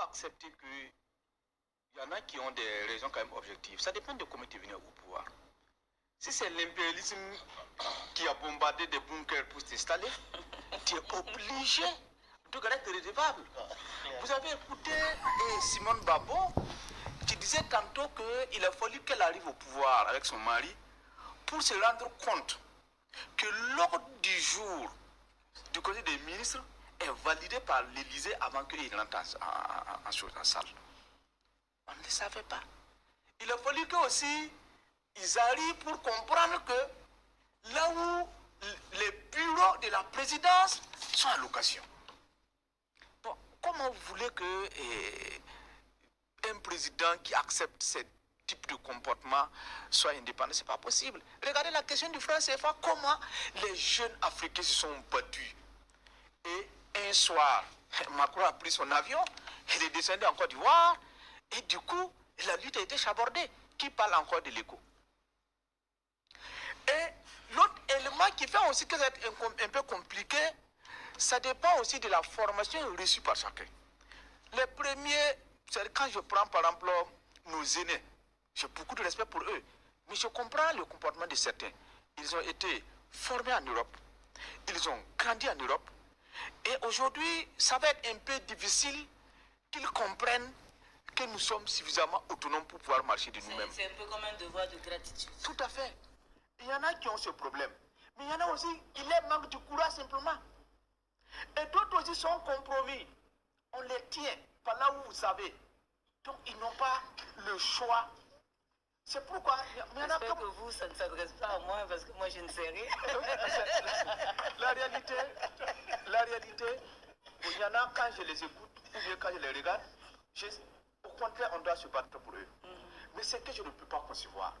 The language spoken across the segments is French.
accepter qu'il y en a qui ont des raisons quand même objectives. Ça dépend de comment tu es venu au pouvoir. Si c'est l'impérialisme qui a bombardé des bunkers pour s'installer, tu es obligé de être redevable. Vous avez écouté Simone Babo qui disait tantôt qu'il a fallu qu'elle arrive au pouvoir avec son mari pour se rendre compte que l'ordre du jour du côté des ministres est validé par l'Élysée avant qu'il rentre en salle. On ne le savait pas. Il a fallu que aussi ils arrivent pour comprendre que là où les bureaux de la présidence sont à location. Bon, comment vous voulez que un président qui accepte ce type de comportement soit indépendant? C'est pas possible. Regardez la question du franc CFA, comment les jeunes Africains se sont battus. Et un soir, Macron a pris son avion, il est descendu en Côte d'Ivoire, et du coup, la lutte a été chabordée. Qui parle encore de l'écho? Et l'autre élément qui fait aussi que c'est un peu compliqué, ça dépend aussi de la formation reçue par chacun. Les premiers, c'est quand je prends par exemple nos aînés, j'ai beaucoup de respect pour eux, mais je comprends le comportement de certains. Ils ont été formés en Europe, ils ont grandi en Europe, et aujourd'hui, ça va être un peu difficile qu'ils comprennent que nous sommes suffisamment autonomes pour pouvoir marcher de nous-mêmes. C'est un peu comme un devoir de gratitude. Tout à fait. Il y en a qui ont ce problème. Mais il y en a aussi qui les manquent du courage simplement. Et d'autres aussi sont compromis. On les tient par là où vous savez. Donc ils n'ont pas le choix. C'est pourquoi... J'espère que vous, ça ne s'adresse pas à moi parce que moi je ne sais rien. La réalité, il y en a quand je les écoute ou bien quand je les regarde, au contraire, on doit se battre pour eux. Mais c'est que je ne peux pas concevoir.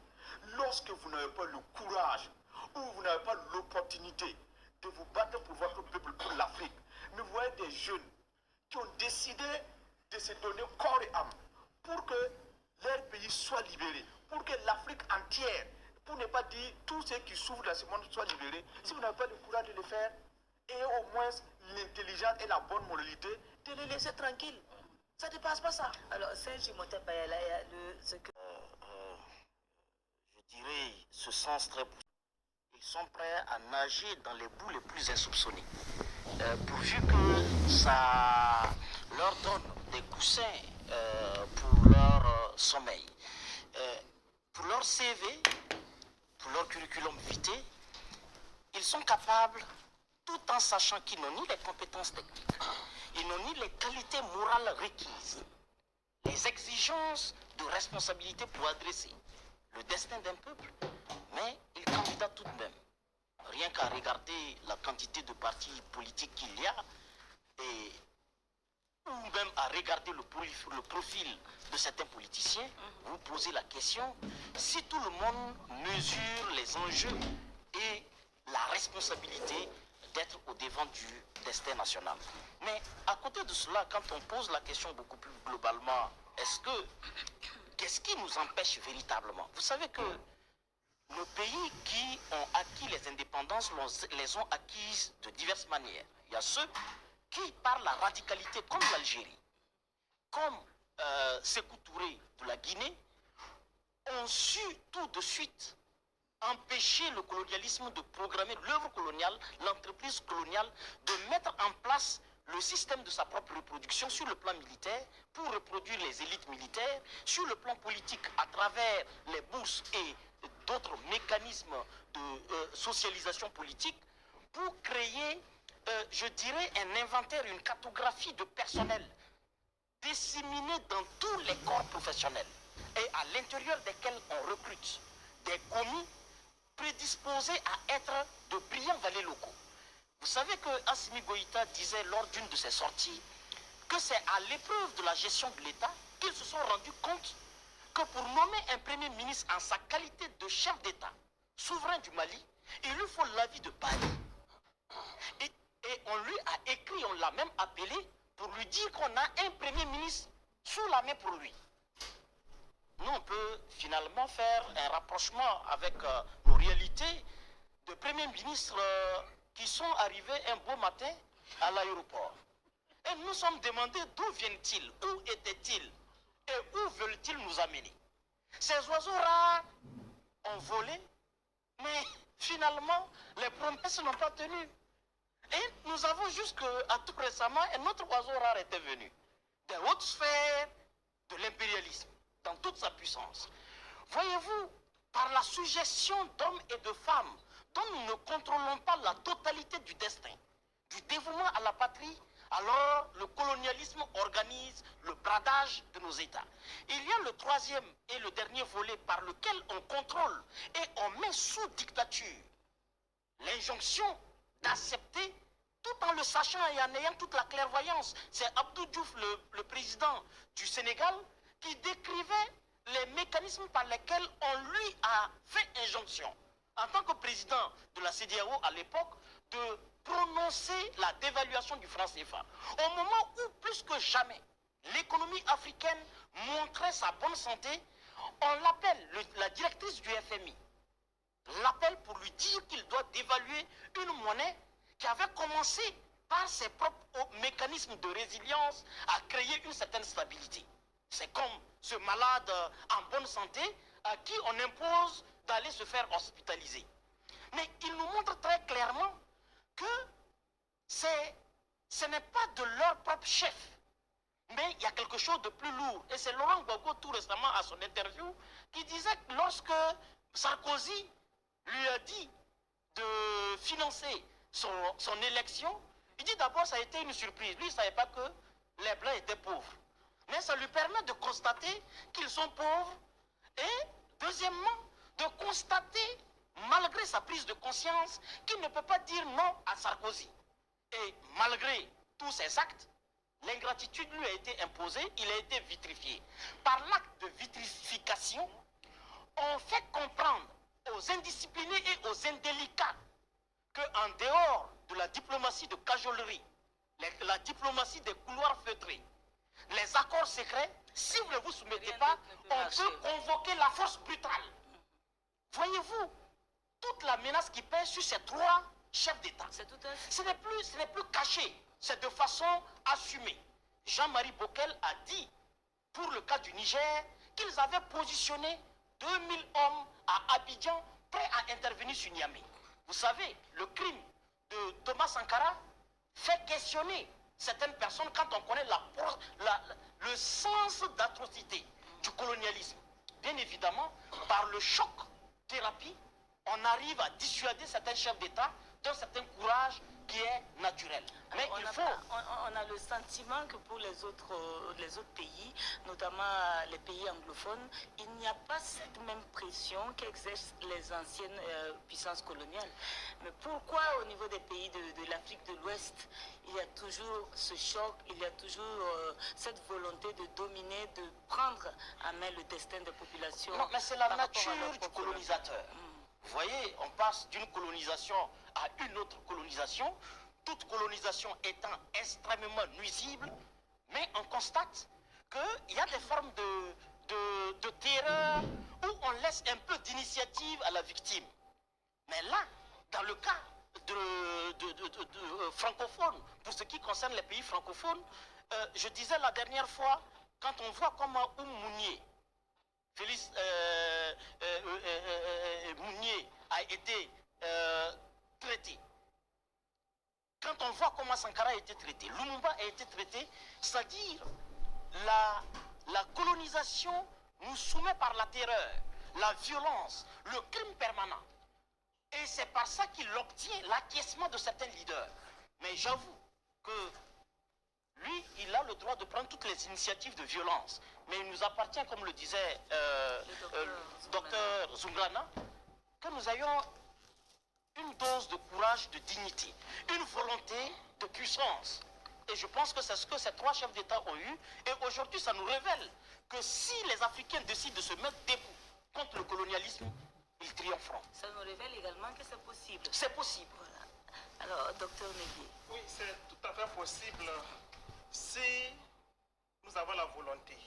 Lorsque vous n'avez pas le courage ou vous n'avez pas l'opportunité de vous battre pour votre peuple, pour l'Afrique, mais vous voyez des jeunes qui ont décidé de se donner corps et âme pour que leur pays soit libéré, pour que l'Afrique entière, pour ne pas dire tous ceux qui souffrent dans ce monde soient libérés, si vous n'avez pas le courage de le faire, et au moins l'intelligence et la bonne moralité, de les laisser tranquilles. Ça ne dépasse pas ça. Alors, Saint-Jimote Bayala, il y a ce que... je dirais, ce sens très poussé. Ils sont prêts à nager dans les bouts les plus insoupçonnés. Pourvu que ça leur donne des coussins pour leur sommeil. Pour leur CV, pour leur curriculum vitae, ils sont capables, tout en sachant qu'ils n'ont ni les compétences techniques, ils n'ont ni les qualités morales requises, les exigences de responsabilité pour adresser le destin d'un peuple, mais ils candidatent tout de même. Rien qu'à regarder la quantité de partis politiques qu'il y a, ou même à regarder le profil de certains politiciens, vous posez la question, si tout le monde mesure les enjeux et la responsabilité d'être au devant du destin national. Mais à côté de cela, quand on pose la question beaucoup plus globalement, qu'est-ce qui nous empêche véritablement? Vous savez que nos pays qui ont acquis les indépendances les ont acquises de diverses manières. Il y a ceux qui, par la radicalité, comme l'Algérie, comme Sékou Touré de la Guinée, ont su tout de suite empêcher le colonialisme de programmer l'œuvre coloniale, l'entreprise coloniale, de mettre en place le système de sa propre reproduction sur le plan militaire, pour reproduire les élites militaires, sur le plan politique à travers les bourses et d'autres mécanismes de socialisation politique, pour créer, je dirais, un inventaire, une cartographie de personnel disséminé dans tous les corps professionnels et à l'intérieur desquels on recrute des commis prédisposés à être de brillants valets locaux. Vous savez que Assimi Goïta disait lors d'une de ses sorties que c'est à l'épreuve de la gestion de l'État qu'ils se sont rendus compte que pour nommer un premier ministre en sa qualité de chef d'État souverain du Mali, il lui faut l'avis de Paris. Et on lui a écrit, on l'a même appelé pour lui dire qu'on a un premier ministre sous la main pour lui. Nous, on peut finalement faire un rapprochement avec nos réalités de premiers ministres qui sont arrivés un beau matin à l'aéroport. Et nous sommes demandés d'où viennent-ils, où étaient-ils et où veulent-ils nous amener. Ces oiseaux rares ont volé, mais finalement, les promesses n'ont pas tenu. Et nous avons jusqu'à tout récemment, un autre oiseau rare était venu, des hautes sphères de l'impérialisme, dans toute sa puissance. Voyez-vous, par la suggestion d'hommes et de femmes, dont nous ne contrôlons pas la totalité du destin, du dévouement à la patrie, alors le colonialisme organise le bradage de nos États. Il y a le troisième et le dernier volet par lequel on contrôle et on met sous dictature l'injonction d'accepter tout en le sachant et en ayant toute la clairvoyance. C'est Abdou Diouf, le président du Sénégal, qui décrivait les mécanismes par lesquels on lui a fait injonction, en tant que président de la CEDEAO à l'époque, de prononcer la dévaluation du franc CFA. Au moment où, plus que jamais, l'économie africaine montrait sa bonne santé, on l'appelle, la directrice du FMI, l'appelle pour lui dire qu'il doit dévaluer une monnaie qui avait commencé par ses propres mécanismes de résilience à créer une certaine stabilité. C'est comme ce malade en bonne santé à qui on impose d'aller se faire hospitaliser. Mais il nous montre très clairement que ce n'est pas de leur propre chef, mais il y a quelque chose de plus lourd. Et c'est Laurent Gbagbo tout récemment à son interview qui disait que lorsque Sarkozy lui a dit de financer son élection, il dit d'abord ça a été une surprise. Lui, il ne savait pas que les Blancs étaient pauvres. Mais ça lui permet de constater qu'ils sont pauvres et, deuxièmement, de constater, malgré sa prise de conscience, qu'il ne peut pas dire non à Sarkozy. Et malgré tous ces actes, l'ingratitude lui a été imposée, il a été vitrifié. Par l'acte de vitrification, on fait comprendre aux indisciplinés et aux indélicats qu'en dehors de la diplomatie de cajolerie, la diplomatie des couloirs feutrés, les accords secrets, si vous ne vous soumettez pas, on peut convoquer la force brutale. Voyez-vous, toute la menace qui pèse sur ces trois chefs d'État, ce n'est plus caché, c'est de façon assumée. Jean-Marie Bockel a dit, pour le cas du Niger, qu'ils avaient positionné 2000 hommes à Abidjan, prêts à intervenir sur Niamey. Vous savez, le crime de Thomas Sankara fait questionner certaines personnes quand on connaît le sens d'atrocité du colonialisme. Bien évidemment, par le choc thérapie, on arrive à dissuader certains chefs d'État d'un certain courage qui est naturel. Mais on a le sentiment que pour les autres pays, notamment les pays anglophones, il n'y a pas cette même pression qu'exercent les anciennes puissances coloniales. Mais pourquoi au niveau des pays de l'Afrique de l'Ouest, il y a toujours ce choc, il y a toujours cette volonté de dominer, de prendre à main le destin des populations? Non, mais c'est la nature du colonisateur. Vous voyez, on passe d'une colonisation à une autre colonisation, toute colonisation étant extrêmement nuisible, mais on constate qu'il y a des formes de terreur où on laisse un peu d'initiative à la victime. Mais là, dans le cas de francophones, pour ce qui concerne les pays francophones, je disais la dernière fois, quand on voit comment Mounier, Félix Mounier a été traité. Quand on voit comment Sankara a été traité, Lumumba a été traité, c'est-à-dire la colonisation nous soumet par la terreur, la violence, le crime permanent. Et c'est par ça qu'il obtient l'acquiescement de certains leaders. Mais j'avoue que lui, il a le droit de prendre toutes les initiatives de violence. Mais il nous appartient, comme le disait le docteur Zungrana, que nous ayons une dose de courage, de dignité, une volonté de puissance. Et je pense que c'est ce que ces trois chefs d'État ont eu. Et aujourd'hui, ça nous révèle que si les Africains décident de se mettre debout contre le colonialisme, ils triompheront. Ça nous révèle également que c'est possible. C'est possible. Voilà. Alors, docteur Négué. Oui, c'est tout à fait possible si nous avons la volonté,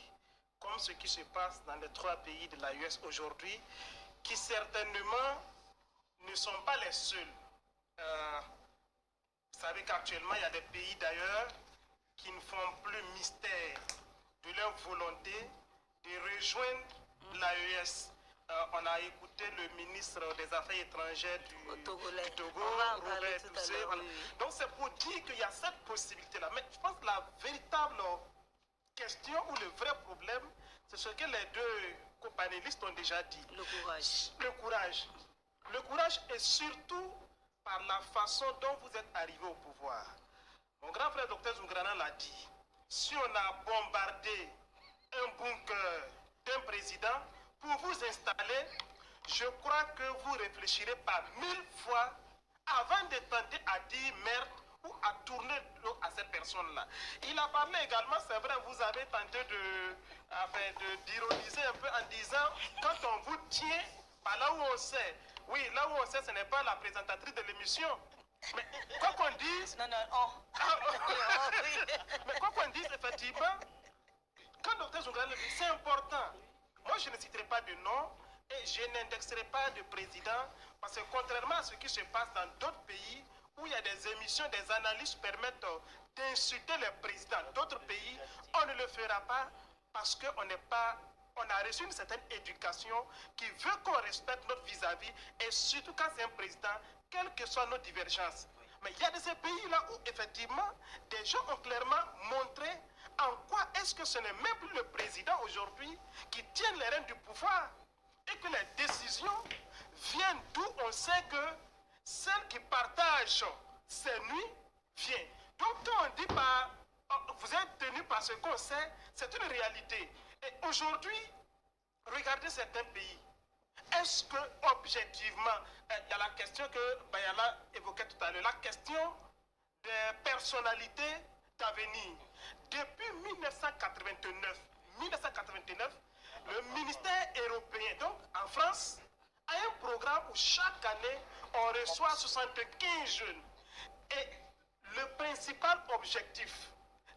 comme ce qui se passe dans les trois pays de l'AES aujourd'hui, qui certainement ne sont pas les seuls. Vous savez qu'actuellement, il y a des pays d'ailleurs qui ne font plus mystère de leur volonté de rejoindre l'AES. On a écouté le ministre des Affaires étrangères du Togo, Robert Toussé. Voilà. Donc c'est pour dire qu'il y a cette possibilité-là. Mais je pense que la véritable question ou le vrai problème, c'est ce que les deux copanélistes ont déjà dit. Le courage. Le courage. Le courage est surtout par la façon dont vous êtes arrivé au pouvoir. Mon grand frère Dr Zoungrana l'a dit. Si on a bombardé un bunker d'un président pour vous installer, je crois que vous réfléchirez par 1000 fois avant de tenter à dire merde ou à tourner le dos à cette personne-là. Il a parlé également, c'est vrai, vous avez tenté d'ironiser un peu en disant, quand on vous tient, par là où on sait, oui, là où on sait, ce n'est pas la présentatrice de l'émission. Mais quoi qu'on dise... Non, non, mais quoi qu'on dise, effectivement, quand Dr Zoungrana le dit, c'est important. Moi, je ne citerai pas de nom et je n'indexerai pas de président parce que contrairement à ce qui se passe dans d'autres pays où il y a des émissions, des analyses permettent d'insulter les présidents d'autres pays, on ne le fera pas parce qu'on a reçu une certaine éducation qui veut qu'on respecte notre vis-à-vis et surtout quand c'est un président, quelles que soient nos divergences. Mais il y a de ces pays-là où effectivement des gens ont clairement montré en quoi est-ce que ce n'est même plus le président aujourd'hui qui tient les rênes du pouvoir et que les décisions viennent d'où on sait que celle qui partage ses nuits vient. Donc quand on dit vous êtes tenu par ce qu'on sait, c'est une réalité. Et aujourd'hui, regardez certains pays. Est-ce que objectivement, il y a la question que Bayala évoquait tout à l'heure, la question des personnalités d'avenir. Depuis 1989, le ministère européen, donc en France, a un programme où chaque année, on reçoit 75 jeunes. Et le principal objectif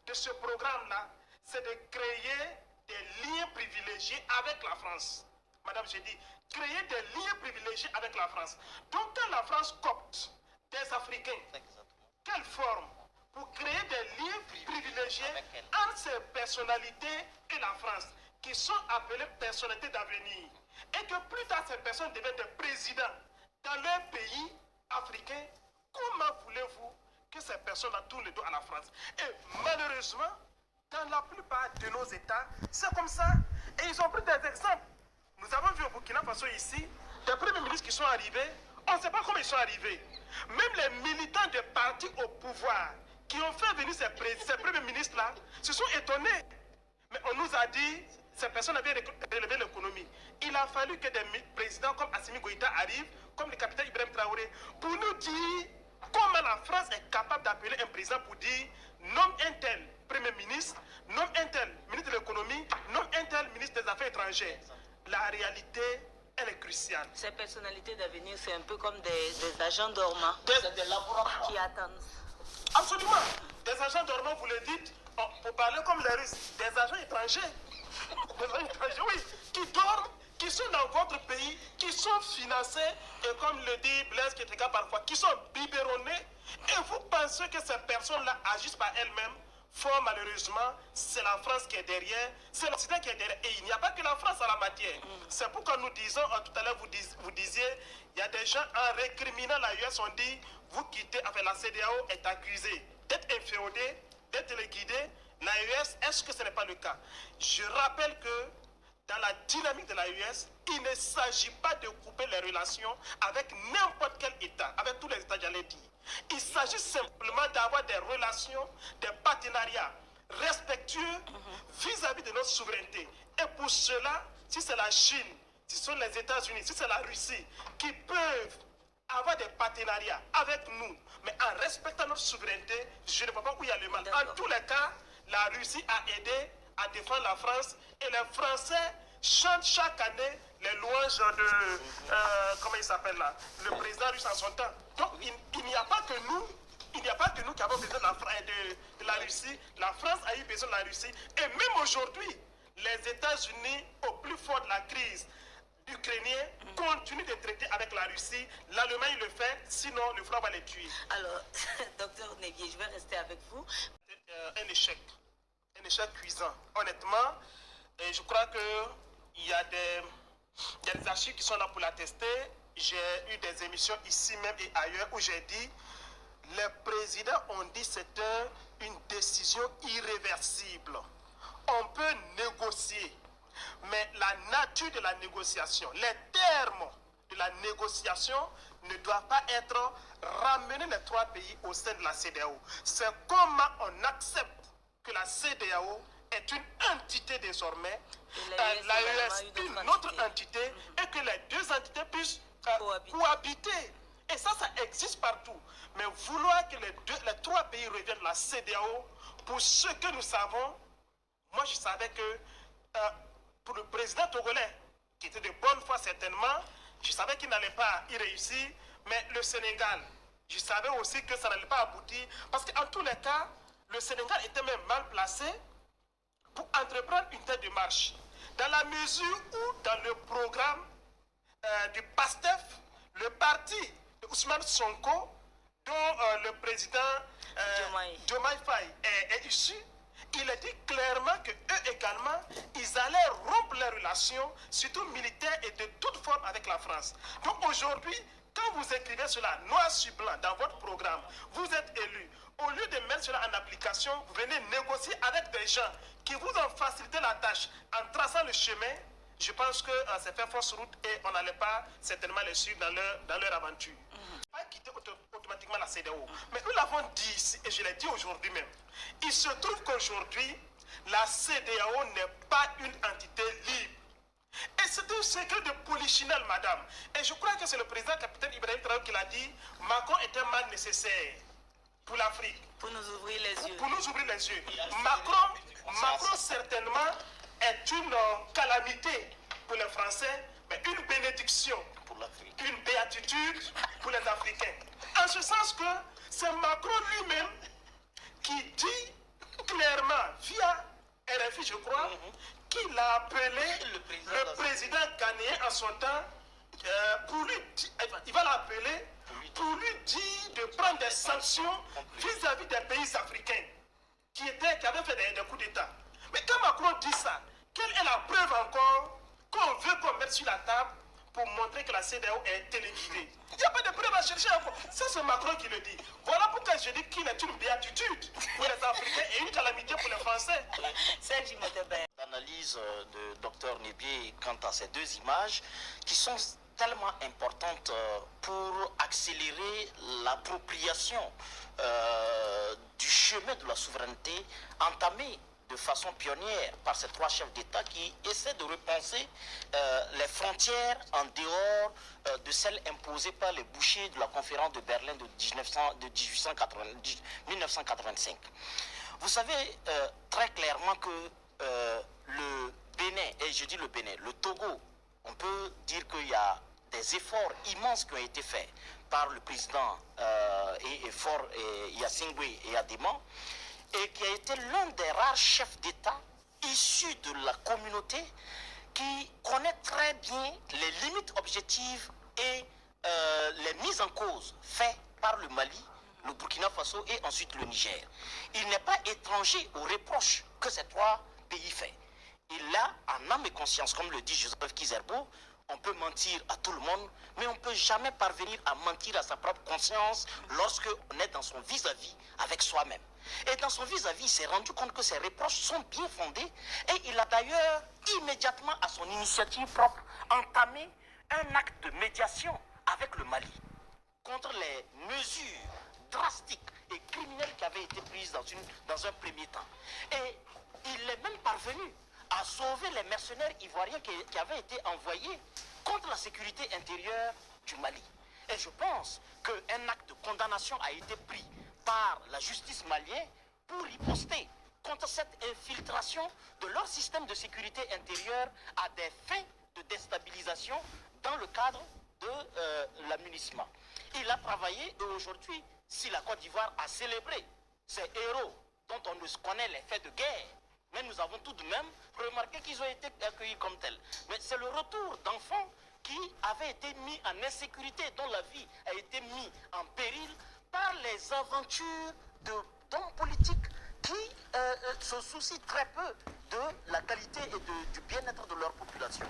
de ce programme-là, c'est de créer des liens privilégiés avec la France. Madame, j'ai dit, créer des liens privilégiés avec la France. Donc, quand la France copte des Africains, quelle forme pour créer des liens privilégiés entre ces personnalités et la France, qui sont appelées personnalités d'avenir, et que plus tard ces personnes deviennent des présidents dans leur pays africain, comment voulez-vous que ces personnes tournent le dos à la France? Et malheureusement, dans la plupart de nos États, c'est comme ça. Et ils ont pris des exemples. Nous avons vu au Burkina Faso ici, des premiers ministres qui sont arrivés, on ne sait pas comment ils sont arrivés. Même les militants des partis au pouvoir qui ont fait venir ces premiers ministres-là se sont étonnés. Mais on nous a dit, ces personnes avaient relevé l'économie. Il a fallu que des présidents comme Assimi Goïta arrivent, comme le capitaine Ibrahim Traoré, pour nous dire comment la France est capable d'appeler un président pour dire nomme un tel premier ministre, nomme un tel ministre de l'économie, nomme un tel ministre des Affaires étrangères. La réalité, elle est cruciale. Ces personnalités d'avenir, c'est un peu comme des agents dormants qui attendent. Absolument. Des agents dormants, vous le dites, pour parler comme les Russes, des agents étrangers. Des agents étrangers, oui, qui dorment, qui sont dans votre pays, qui sont financés, et comme le dit Blaise Keteka parfois, qui sont biberonnés, et vous pensez que ces personnes-là agissent par elles-mêmes. Fort malheureusement, c'est la France qui est derrière, c'est l'Occident qui est derrière. Et il n'y a pas que la France à la matière. C'est pourquoi nous disons, tout à l'heure vous disiez, il y a des gens en récriminant la US, on dit, vous quittez, enfin la CEDEAO est accusée d'être inféodée, d'être téléguidée. La US, est-ce que ce n'est pas le cas? Je rappelle que dans la dynamique de la US, il ne s'agit pas de couper les relations avec n'importe quel État, avec tous les États, j'allais dire. Il s'agit simplement d'avoir des relations, des partenariats respectueux vis-à-vis de notre souveraineté. Et pour cela, si c'est la Chine, si ce sont les États-Unis, si c'est la Russie, qui peuvent avoir des partenariats avec nous, mais en respectant notre souveraineté, je ne vois pas où il y a le mal. En tous les cas, la Russie a aidé à défendre la France et les Français chantent chaque année les louanges de, comment il s'appelle là, le président russe en son temps. Donc il n'y a pas que nous, qui avons besoin de la Russie. La France a eu besoin de la Russie. Et même aujourd'hui, les États-Unis, au plus fort de la crise ukrainienne, continuent de traiter avec la Russie. L'Allemagne le fait, sinon le front va les tuer. Alors, docteur Nevier, je vais rester avec vous. un échec cuisant. Honnêtement, et je crois qu'il y a des archives qui sont là pour l'attester. J'ai eu des émissions ici même et ailleurs où j'ai dit, les présidents ont dit que c'était une décision irréversible. On peut négocier, mais la nature de la négociation, les termes de la négociation ne doivent pas être ramenés les trois pays au sein de la CEDEAO. C'est comment on accepte que la CEDEAO est une entité désormais, l'AES une autre entité, et que les deux entités puissent cohabiter. Et ça existe partout. Mais vouloir que les trois pays reviennent à la CEDEAO, pour ce que nous savons, moi je savais que pour le président togolais, qui était de bonne foi certainement, je savais qu'il n'allait pas y réussir, mais le Sénégal, je savais aussi que ça n'allait pas aboutir, parce qu'en tous les cas, le Sénégal était même mal placé pour entreprendre une telle démarche. Dans la mesure où, dans le programme du PASTEF, le parti de Ousmane Sonko, dont le président Diomaye Faye est issu, il a dit clairement qu'eux également, ils allaient rompre les relations, surtout militaires et de toute forme avec la France. Donc aujourd'hui, quand vous écrivez cela noir sur blanc dans votre programme, vous êtes élu. Au lieu de mettre cela en application, vous venez négocier avec des gens qui vous ont facilité la tâche en traçant le chemin. Je pense que c'est fait fausse route et on n'allait pas certainement les suivre dans leur aventure. Pas quitter automatiquement la CEDEAO. Mais nous l'avons dit ici, et je l'ai dit aujourd'hui même. Il se trouve qu'aujourd'hui, la CEDEAO n'est pas une entité libre. Et c'est un secret de polichinelle, madame. Et je crois que c'est le président capitaine Ibrahim Traoré qui l'a dit, Macron est un mal nécessaire pour l'Afrique. Pour nous ouvrir les yeux. Pour nous ouvrir les yeux. Macron certainement est une calamité pour les Français, mais une bénédiction pour l'Afrique. Une béatitude pour les Africains. En ce sens que c'est Macron lui-même qui dit clairement, via RFI je crois, qu'il a appelé le président ghanéen en son temps pour lui, il va l'appeler pour lui dire de prendre des sanctions vis-à-vis des pays africains qui avaient fait des coups d'État. Mais quand Macron dit ça, quelle est la preuve encore qu'on veut qu'on mette sur la table pour montrer que la CEDEAO est télévisée? Il n'y a pas de preuve à chercher encore. Ça, c'est Macron qui le dit. Voilà pourquoi je dis qu'il est une béatitude pour les Africains et une calamité pour les Français. L'analyse de Dr Nebié quant à ces deux images qui sont tellement importantes pour accélérer l'appropriation du chemin de la souveraineté entamé de façon pionnière par ces trois chefs d'État qui essaient de repenser les frontières en dehors de celles imposées par les bouchers de la conférence de Berlin de 1985. Vous savez très clairement que le Bénin, et je dis le Bénin, le Togo, on peut dire qu'il y a des efforts immenses qui ont été faits par le président Yassingbe et Adéman, et qui a été l'un des rares chefs d'État issus de la communauté qui connaît très bien les limites objectives et les mises en cause faites par le Mali, le Burkina Faso et ensuite le Niger. Il n'est pas étranger aux reproches que ces trois pays font. Il a, en âme et conscience, comme le dit Joseph Kizerbo, on peut mentir à tout le monde, mais on ne peut jamais parvenir à mentir à sa propre conscience lorsque on est dans son vis-à-vis avec soi-même. Et dans son vis-à-vis, il s'est rendu compte que ses reproches sont bien fondés et il a d'ailleurs immédiatement à son initiative propre entamé un acte de médiation avec le Mali contre les mesures drastiques et criminelles qui avaient été prises dans un premier temps. Et il est même parvenu à sauver les mercenaires ivoiriens qui avaient été envoyés contre la sécurité intérieure du Mali. Et je pense qu'un acte de condamnation a été pris par la justice malienne pour riposter contre cette infiltration de leur système de sécurité intérieure à des fins de déstabilisation dans le cadre de l'amunissement. Il a travaillé et aujourd'hui, si la Côte d'Ivoire a célébré ces héros dont on ne connaît les faits de guerre, mais nous avons tout de même remarqué qu'ils ont été accueillis comme tels. Mais c'est le retour d'enfants qui avaient été mis en insécurité, dont la vie a été mise en péril par les aventures d'hommes politiques qui se soucient très peu de la qualité et du bien-être de leur population.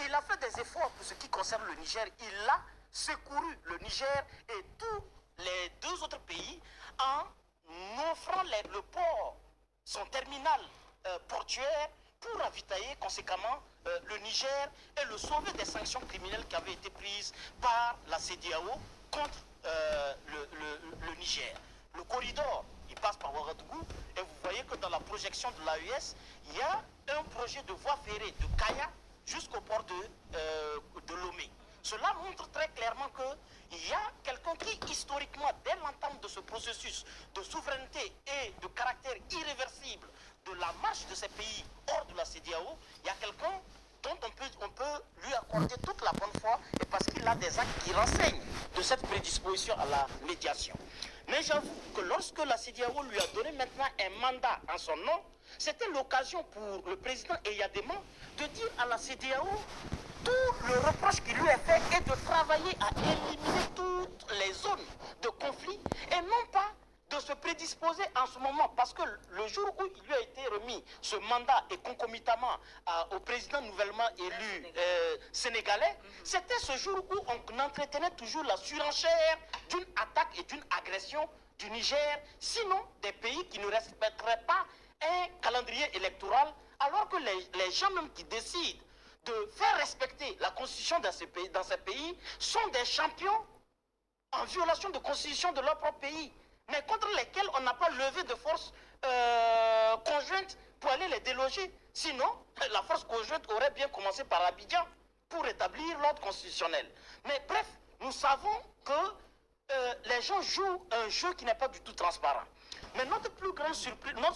Il a fait des efforts pour ce qui concerne le Niger. Il a secouru le Niger et tous les deux autres pays en offrant le port, son terminal portuaire, pour ravitailler conséquemment le Niger et le sauver des sanctions criminelles qui avaient été prises par la CEDEAO contre le Niger. Le corridor, il passe par Ouagadougou et vous voyez que dans la projection de l'AES, il y a un projet de voie ferrée de Kaya jusqu'au port de Lomé. Cela montre très clairement qu'il y a quelqu'un qui, historiquement, dès l'entame de ce processus de souveraineté et de caractère irréversible de la marche de ces pays hors de la CEDEAO, il y a quelqu'un dont on peut lui accorder toute la bonne foi et parce qu'il a des actes qui renseignent de cette prédisposition à la médiation. Mais j'avoue que lorsque la CEDEAO lui a donné maintenant un mandat en son nom, c'était l'occasion pour le président Eyadema de dire à la CEDEAO tout le reproche qui lui est fait est de travailler à éliminer toutes les zones de conflit et non pas de se prédisposer en ce moment, parce que le jour où il lui a été remis ce mandat et concomitamment au président nouvellement élu sénégalais, c'était ce jour où on entretenait toujours la surenchère d'une attaque et d'une agression du Niger, sinon des pays qui ne respecteraient pas un calendrier électoral, alors que les gens même qui décident de faire respecter la constitution dans ces pays sont des champions en violation de constitution de leur propre pays, mais contre lesquels on n'a pas levé de force conjointe pour aller les déloger. Sinon, la force conjointe aurait bien commencé par Abidjan pour établir l'ordre constitutionnel. Mais bref, nous savons que les gens jouent un jeu qui n'est pas du tout transparent. Mais notre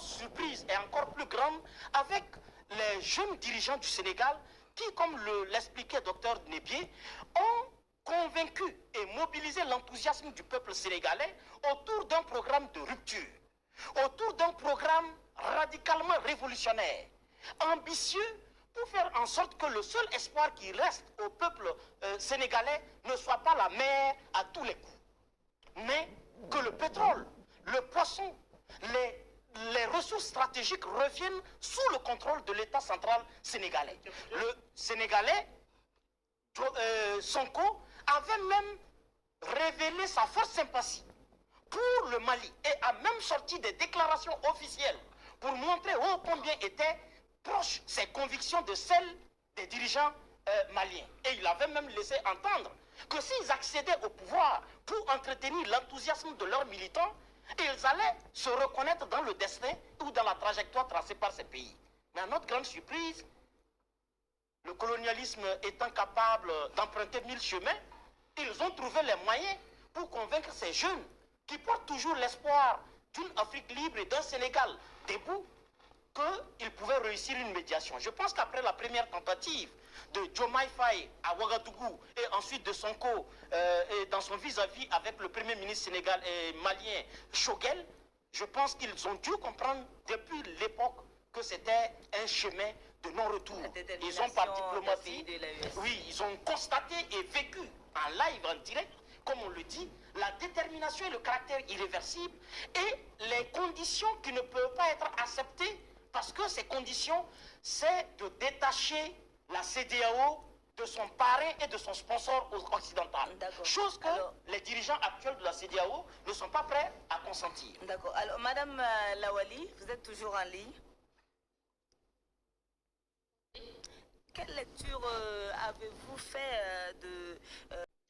surprise est encore plus grande avec les jeunes dirigeants du Sénégal qui, comme l'expliquait Dr Nebié, ont convaincu et mobilisé l'enthousiasme du peuple sénégalais autour d'un programme de rupture, autour d'un programme radicalement révolutionnaire, ambitieux, pour faire en sorte que le seul espoir qui reste au peuple sénégalais ne soit pas la mer à tous les coups, mais que le pétrole, le poisson, les ressources stratégiques reviennent sous le contrôle de l'État central sénégalais. Le Sénégalais, Sonko, avait même révélé sa forte sympathie pour le Mali et a même sorti des déclarations officielles pour montrer ô combien étaient proches ses convictions de celles des dirigeants maliens. Et il avait même laissé entendre que s'ils accédaient au pouvoir pour entretenir l'enthousiasme de leurs militants, ils allaient se reconnaître dans le destin ou dans la trajectoire tracée par ces pays. Mais à notre grande surprise, le colonialisme étant capable d'emprunter 1000 chemins, ils ont trouvé les moyens pour convaincre ces jeunes qui portent toujours l'espoir d'une Afrique libre et d'un Sénégal debout qu'ils pouvaient réussir une médiation. Je pense qu'après la première tentative de Diomaye Faye à Ouagadougou et ensuite de Sonko et dans son vis-à-vis avec le premier ministre sénégalais et malien Choguel, je pense qu'ils ont dû comprendre depuis l'époque que c'était un chemin de non-retour. Ils ont par diplomatie, oui, ils ont constaté et vécu en live, en direct, comme on le dit, la détermination et le caractère irréversible et les conditions qui ne peuvent pas être acceptées parce que ces conditions, c'est de détacher la CEDEAO de son parrain et de son sponsor occidental. Chose que les dirigeants actuels de la CEDEAO ne sont pas prêts à consentir. D'accord. Alors, Madame Lawali, vous êtes toujours en ligne. Quelle lecture avez-vous fait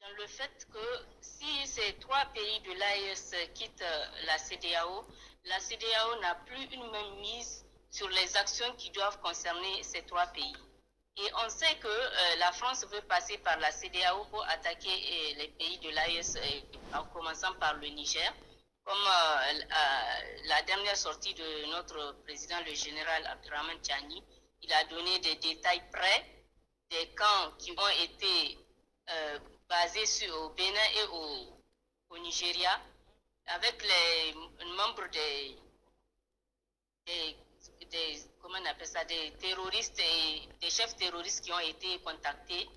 dans le fait que si ces trois pays de l'AES quittent la CEDEAO n'a plus une même mise sur les actions qui doivent concerner ces trois pays. Et on sait que la France veut passer par la CEDEAO pour attaquer les pays de l'AES, en commençant par le Niger. Comme la dernière sortie de notre président, le général Abdurrahman Tchani, il a donné des détails près des camps qui ont été basés au Bénin et au Nigeria, avec les membres comment on appelle ça, des terroristes et des chefs terroristes qui ont été contactés.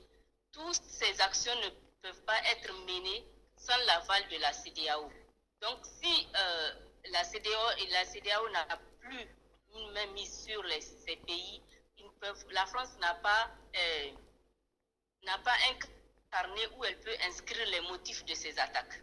Toutes ces actions ne peuvent pas être menées sans l'aval de la CEDEAO. Donc si la CEDEAO n'a plus une main mise sur ces pays. La France n'a pas un carnet où elle peut inscrire les motifs de ces attaques.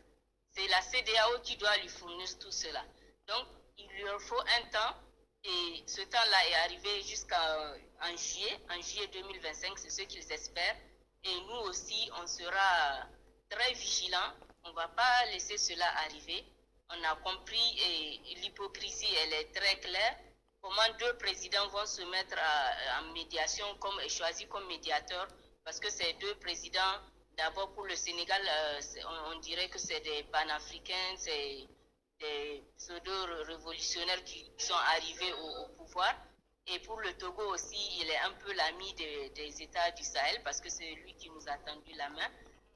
C'est la CEDEAO qui doit lui fournir tout cela. Donc, il leur faut un temps, et ce temps-là est arrivé jusqu'en juillet 2025, c'est ce qu'ils espèrent. Et nous aussi, on sera très vigilants, on ne va pas laisser cela arriver. On a compris, et l'hypocrisie, elle est très claire. Comment deux présidents vont se mettre en médiation, choisis comme médiateurs, parce que ces deux présidents, d'abord pour le Sénégal, on dirait que c'est des panafricains, c'est des pseudo-révolutionnaires qui sont arrivés au pouvoir. Et pour le Togo aussi, il est un peu l'ami des États du Sahel, parce que c'est lui qui nous a tendu la main.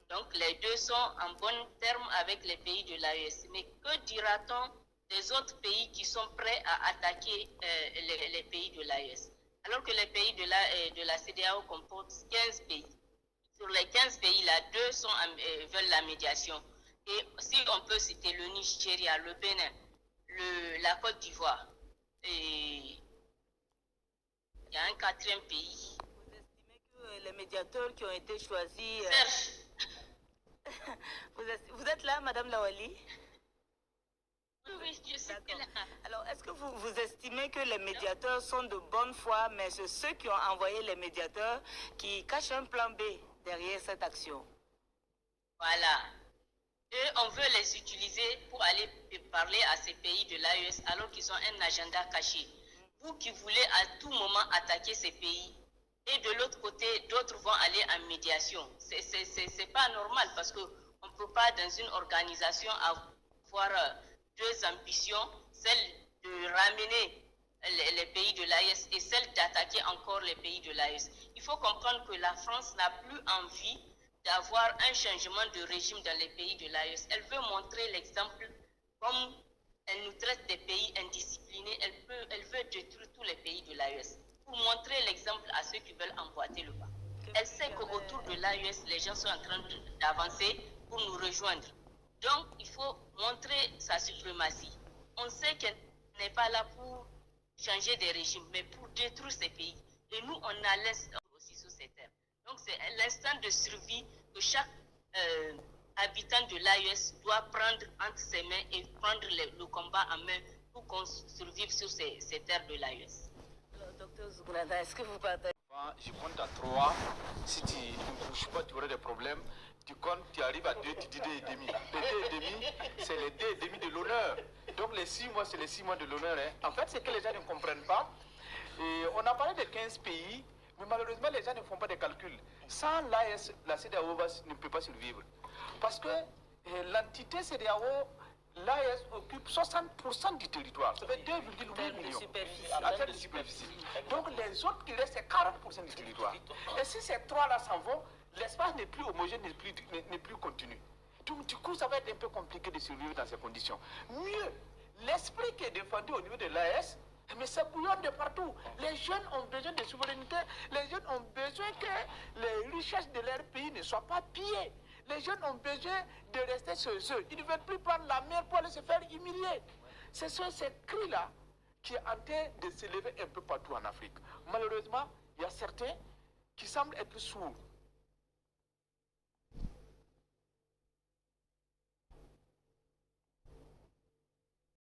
Donc les deux sont en bon terme avec les pays de l'AES. Mais que dira-t-on des autres pays qui sont prêts à attaquer les pays de l'AES? Alors que les pays de la CEDEAO comportent 15 pays. Sur les 15 pays, là, 2 veulent la médiation. Et si on peut citer le Nigeria, le Bénin, la Côte d'Ivoire, et il y a un 4e pays. Vous estimez que les médiateurs qui ont été choisis... Vous êtes là, Madame Lawali? Oui, je suis là. Alors, est-ce que vous estimez que les médiateurs sont de bonne foi, mais c'est ceux qui ont envoyé les médiateurs qui cachent un plan B derrière cette action? Voilà. Et on veut les utiliser pour aller parler à ces pays de l'AES alors qu'ils ont un agenda caché. Vous qui voulez à tout moment attaquer ces pays, et de l'autre côté, d'autres vont aller en médiation. C'est pas normal, parce qu'on ne peut pas, dans une organisation, avoir deux ambitions, celle de ramener les pays de l'AES et celle d'attaquer encore les pays de l'AES. Il faut comprendre que la France n'a plus envie d'avoir un changement de régime dans les pays de l'AES. Elle veut montrer l'exemple, comme elle nous traite des pays indisciplinés, elle veut détruire tous les pays de l'AES pour montrer l'exemple à ceux qui veulent emboîter le pas. Elle sait qu'autour de l'AES, les gens sont en train d'avancer pour nous rejoindre. Donc, il faut montrer sa suprématie. On sait qu'elle n'est pas là pour changer des régimes, mais pour détruire ces pays. Et nous, on a l'instinct aussi sur ces terres. Donc, c'est l'instinct de survie que chaque habitant de l'AES doit prendre entre ses mains et prendre le combat en main pour qu'on survive sur ces terres de l'AES. Alors, docteur Zouglada, est-ce que vous partagez? Je compte à 3. Si tu ne bouges pas, tu auras des problèmes. Tu comptes, tu arrives à 2, tu dis 2,5. Les 2,5, c'est les 2,5 de l'honneur. Donc les 6 mois, c'est les 6 mois de l'honneur. Hein. En fait, c'est que les gens ne comprennent pas. Et on a parlé de 15 pays, mais malheureusement, les gens ne font pas de calculs. Sans l'AES, la CEDEAO ne peut pas survivre. Parce que l'entité CEDEAO, l'AES occupe 60% du territoire. Ça fait 2,8 millions. En termes de superficie. Donc les autres qui restent, c'est 40% du territoire. Et si ces trois-là s'en vont, l'espace n'est plus homogène, n'est plus continu. Donc du coup, ça va être un peu compliqué de survivre dans ces conditions. Mieux, l'esprit qui est défendu au niveau de l'AES, mais ça bouillonne de partout. Les jeunes ont besoin de souveraineté. Les jeunes ont besoin que les richesses de leur pays ne soient pas pillées. Les jeunes ont besoin de rester chez eux. Ils ne veulent plus prendre la mer pour aller se faire humilier. Ce sont ces cris-là qui est en train de s'élever un peu partout en Afrique. Malheureusement, il y a certains qui semblent être sourds.